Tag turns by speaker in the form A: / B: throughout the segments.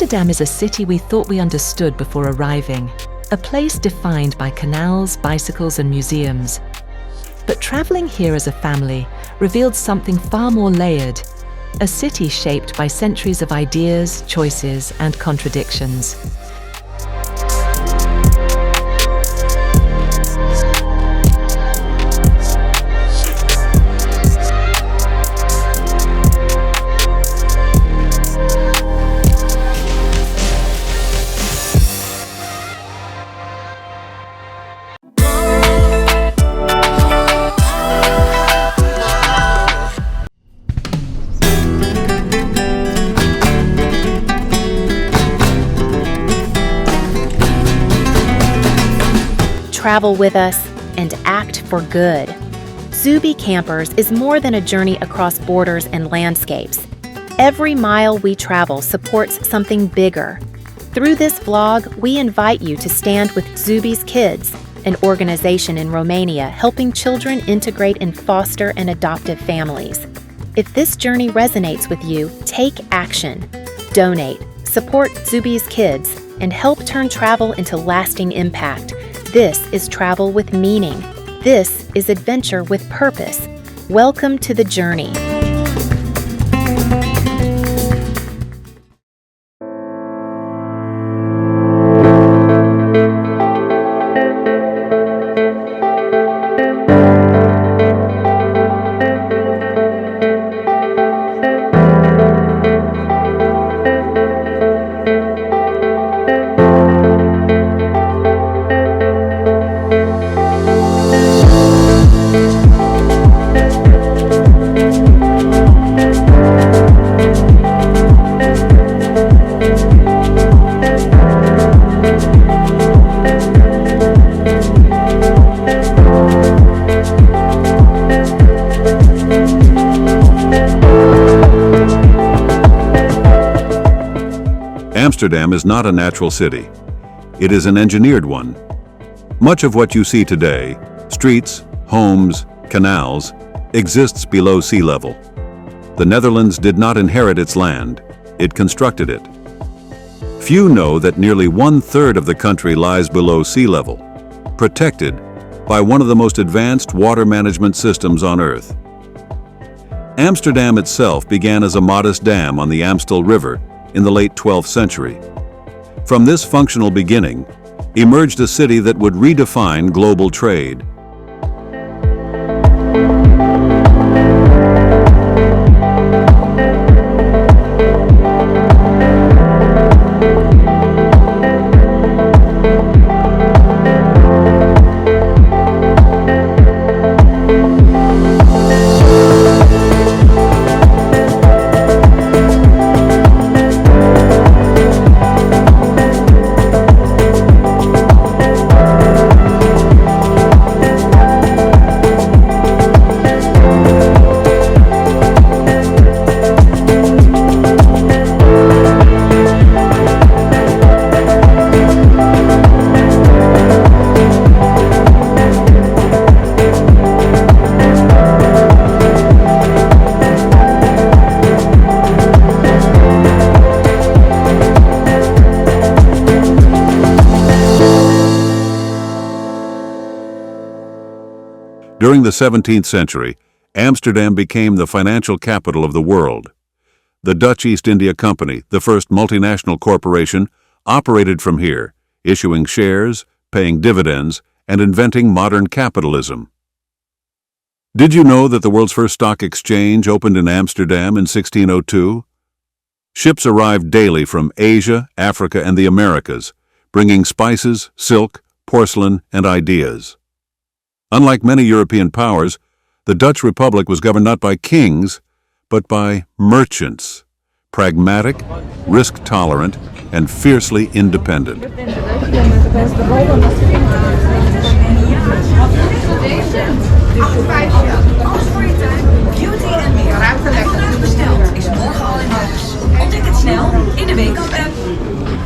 A: Amsterdam is a city we thought we understood before arriving, a place defined by canals, bicycles, and museums. But traveling here as a family revealed something far more layered, a city shaped by centuries of ideas, choices, and contradictions.
B: Travel with us and act for good. TzubyCAMPERS is more than a journey across borders and landscapes. Every mile we travel supports something bigger. Through this vlog, we invite you to stand with Tzuby's Kids, an organization in Romania helping children integrate in foster and adoptive families. If this journey resonates with you, take action. Donate, support Tzuby's Kids, and help turn travel into lasting impact. This is travel with meaning. This is adventure with purpose. Welcome to the journey.
C: Amsterdam is not a natural city. It is an engineered one. Much of what you see today, streets, homes, canals, exists below sea level. The Netherlands did not inherit its land, it constructed it. Few know that nearly 1/3 of the country lies below sea level, protected by one of the most advanced water management systems on Earth. Amsterdam itself began as a modest dam on the Amstel River in the late 12th century. From this functional beginning, emerged a city that would redefine global trade. During the 17th century, Amsterdam became the financial capital of the world. The Dutch East India Company, the first multinational corporation, operated from here, issuing shares, paying dividends, and inventing modern capitalism. Did you know that the world's first stock exchange opened in Amsterdam in 1602? Ships arrived daily from Asia, Africa, and the Americas, bringing spices, silk, porcelain, and ideas. Unlike many European powers, the Dutch Republic was governed not by kings, but by merchants, pragmatic, risk-tolerant, and fiercely independent.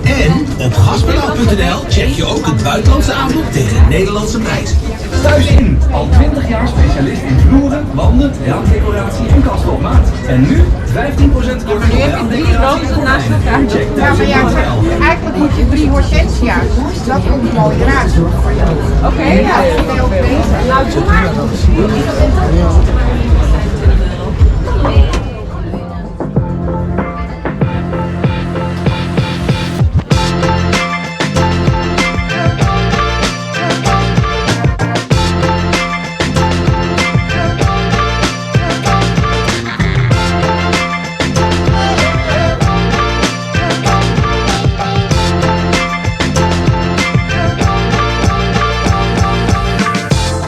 D: En op gaspedal.nl check je ook het buitenlandse aanbod tegen Nederlandse prijzen. thuis in. Al 20 jaar specialist in vloeren, wanden, raamdecoratie en kasten op maat. En nu 15% korting op raamdecoratie naast elkaar. Check
E: Eigenlijk moet je 3 hortensia's. Dat is ook een mooie raad voor jou. Oké, ja. Nou, doe maar.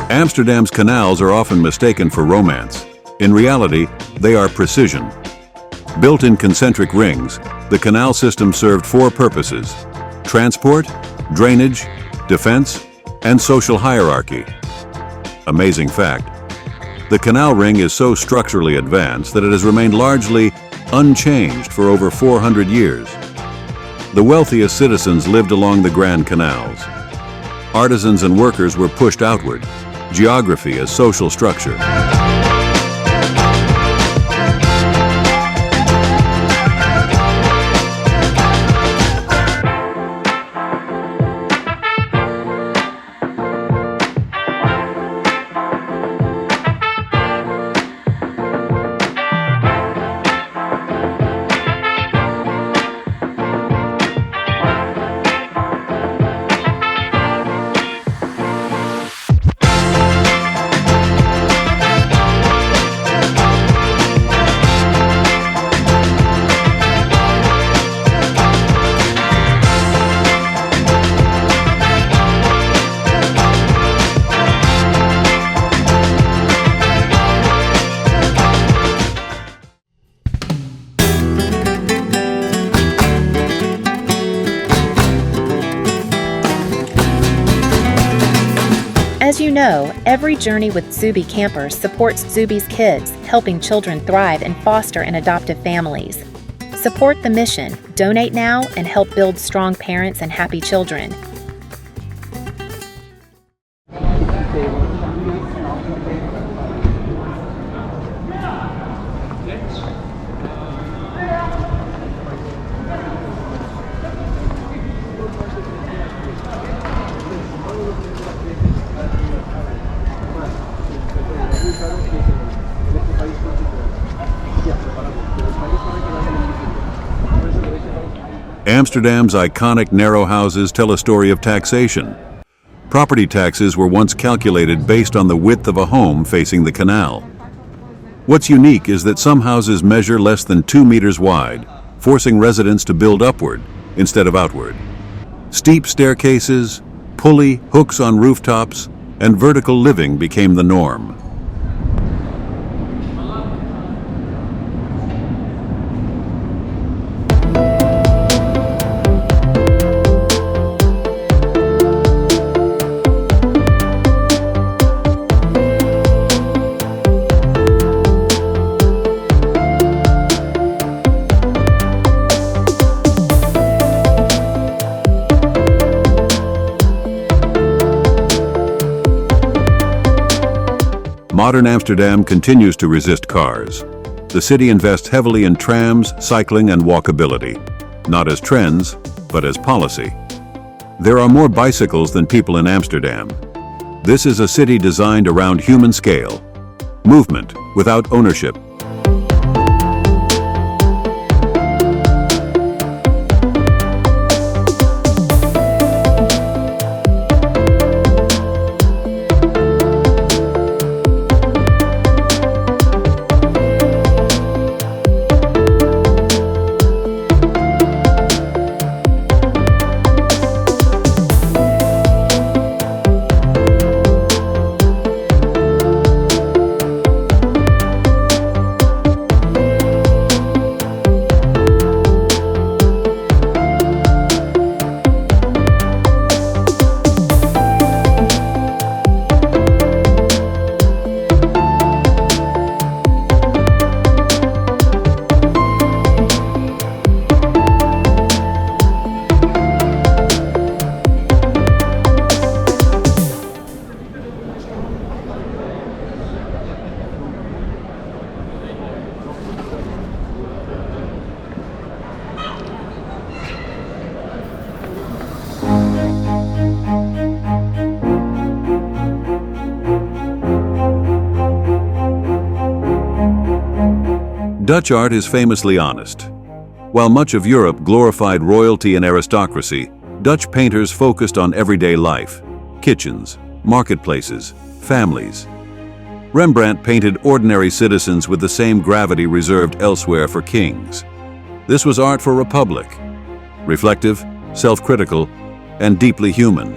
C: Amsterdam's canals are often mistaken for romance. In reality, they are precision. Built in concentric rings, the canal system served 4 purposes: transport, drainage, defense, and social hierarchy. Amazing fact. The canal ring is so structurally advanced that it has remained largely unchanged for over 400 years. The wealthiest citizens lived along the Grand Canals. Artisans and workers were pushed outward. Geography as social structure.
B: As you know, every journey with Tzuby Campers supports Tzuby's kids, helping children thrive and foster and adoptive families. Support the mission, donate now, and help build strong parents and happy children.
C: Amsterdam's iconic narrow houses tell a story of taxation. Property taxes were once calculated based on the width of a home facing the canal. What's unique is that some houses measure less than 2 meters wide, forcing residents to build upward instead of outward. Steep staircases, pulley hooks on rooftops, and vertical living became the norm. Modern Amsterdam continues to resist cars. The city invests heavily in trams, cycling, and walkability, not as trends, but as policy. There are more bicycles than people in Amsterdam. This is a city designed around human scale, movement without ownership. Dutch art is famously honest. While much of Europe glorified royalty and aristocracy, Dutch painters focused on everyday life, kitchens, marketplaces, families. Rembrandt painted ordinary citizens with the same gravity reserved elsewhere for kings. This was art for a republic, reflective, self-critical, and deeply human.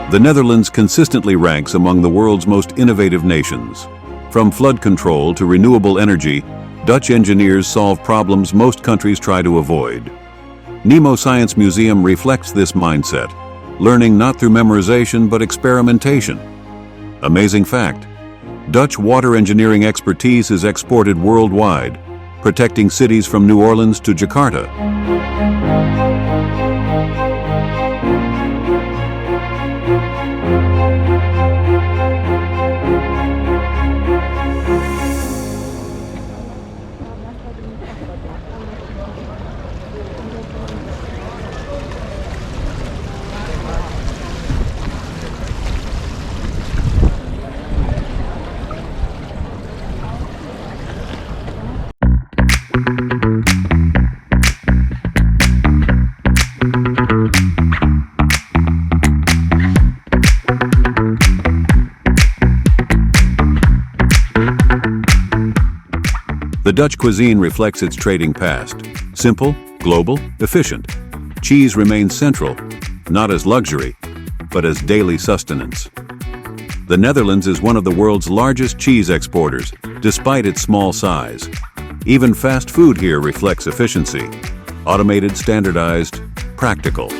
C: The Netherlands consistently ranks among the world's most innovative nations. From flood control to renewable energy, Dutch engineers solve problems most countries try to avoid. NEMO Science Museum reflects this mindset, learning not through memorization but experimentation. Amazing fact: Dutch water engineering expertise is exported worldwide, protecting cities from New Orleans to Jakarta. The Dutch cuisine reflects its trading past. Simple, global, efficient. Cheese remains central, not as luxury, but as daily sustenance. The Netherlands is one of the world's largest cheese exporters, despite its small size. Even fast food here reflects efficiency. Automated, standardized, practical.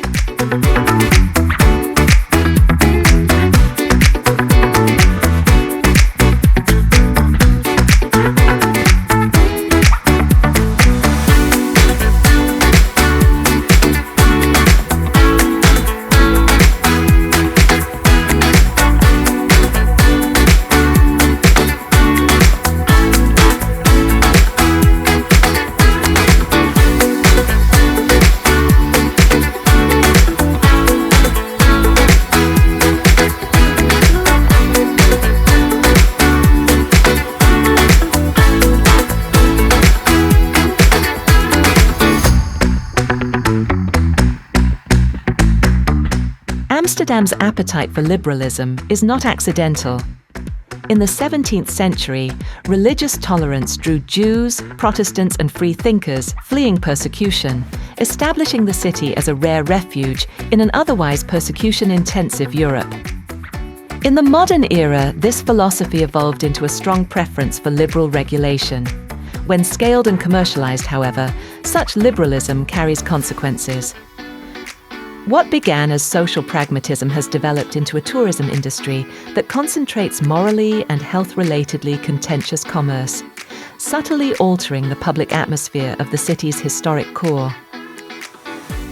A: Amsterdam's appetite for liberalism is not accidental. In the 17th century, religious tolerance drew Jews, Protestants, and free thinkers fleeing persecution, establishing the city as a rare refuge in an otherwise persecution-intensive Europe. In the modern era, this philosophy evolved into a strong preference for liberal regulation. When scaled and commercialized, however, such liberalism carries consequences. What began as social pragmatism has developed into a tourism industry that concentrates morally and health-relatedly contentious commerce, subtly altering the public atmosphere of the city's historic core.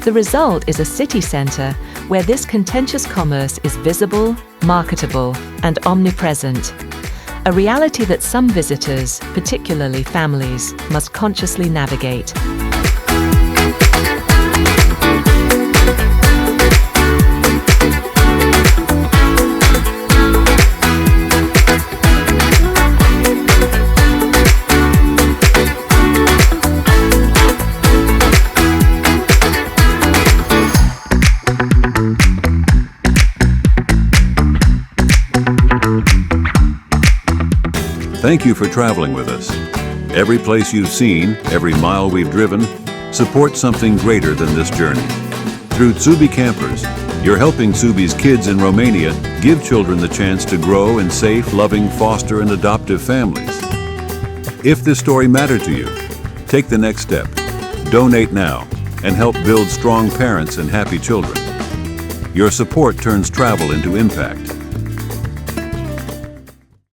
A: The result is a city centre where this contentious commerce is visible, marketable, and omnipresent, a reality that some visitors, particularly families, must consciously navigate.
C: Thank you for traveling with us. Every place you've seen, every mile we've driven, supports something greater than this journey. Through TzubyCAMPERS, you're helping Tzuby's kids in Romania give children the chance to grow in safe, loving foster and adoptive families. If this story mattered to you, take the next step. Donate now and help build strong parents and happy children. Your support turns travel into impact.